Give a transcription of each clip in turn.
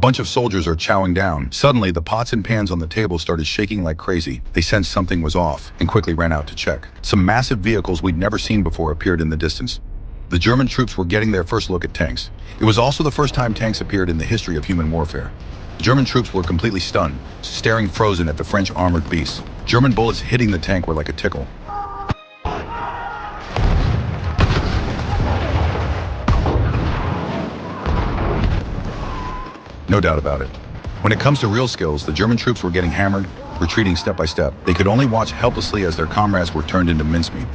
bunch of soldiers are chowing down. Suddenly, the pots and pans on the table started shaking like crazy. They sensed something was off and quickly ran out to check. Some massive vehicles we'd never seen before appeared in the distance. The German troops were getting their first look at tanks. It was also the first time tanks appeared in the history of human warfare. German troops were completely stunned, staring frozen at the French armored beasts. German bullets hitting the tank were like a tickle. No doubt about it. When it comes to real skills, the German troops were getting hammered, retreating step by step. They could only watch helplessly as their comrades were turned into mincemeat.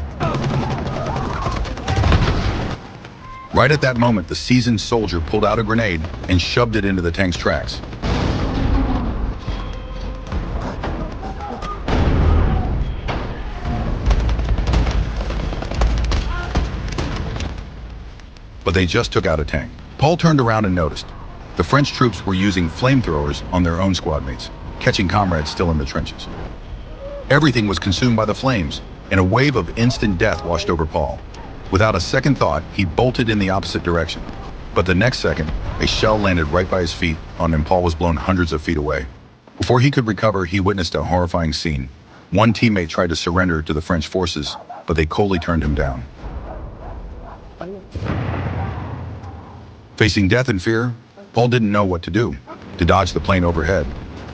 Right at that moment, the seasoned soldier pulled out a grenade and shoved it into the tank's tracks. But they just took out a tank. Paul turned around and noticed. The French troops were using flamethrowers on their own squad mates, catching comrades still in the trenches. Everything was consumed by the flames, and a wave of instant death washed over Paul. Without a second thought, he bolted in the opposite direction. But the next second, a shell landed right by his feet on him. Paul was blown hundreds of feet away. Before he could recover, he witnessed a horrifying scene. One teammate tried to surrender to the French forces, but they coldly turned him down. Facing death and fear, Paul didn't know what to do. To dodge the plane overhead,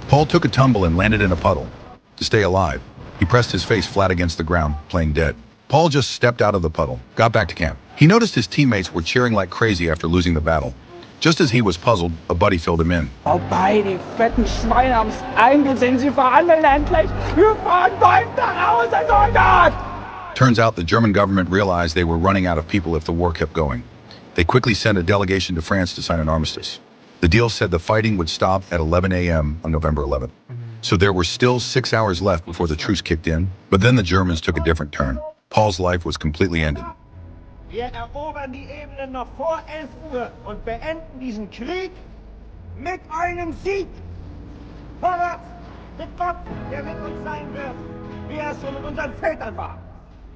Paul took a tumble and landed in a puddle. To stay alive, he pressed his face flat against the ground, playing dead. Paul just stepped out of the puddle, got back to camp. He noticed his teammates were cheering like crazy after losing the battle. Just as he was puzzled, a buddy filled him in. Vorbei, die fetten Schweine haben's eingesehen, sie verhandeln endlich. Wir fahren bald nach Hause, Soldat! Turns out the German government realized they were running out of people if the war kept going. They quickly sent a delegation to France to sign an armistice. The deal said the fighting would stop at 11 a.m. on November 11th. So there were still 6 hours left before the truce kicked in, but then the Germans took a different turn. Paul's life was completely ended. Wir erobern die Ebene noch vor 11 Uhr und beenden diesen Krieg mit einem Sieg. Vorwärts, mit Gott, der mit uns sein wird, wie er es so mit unseren Vätern war.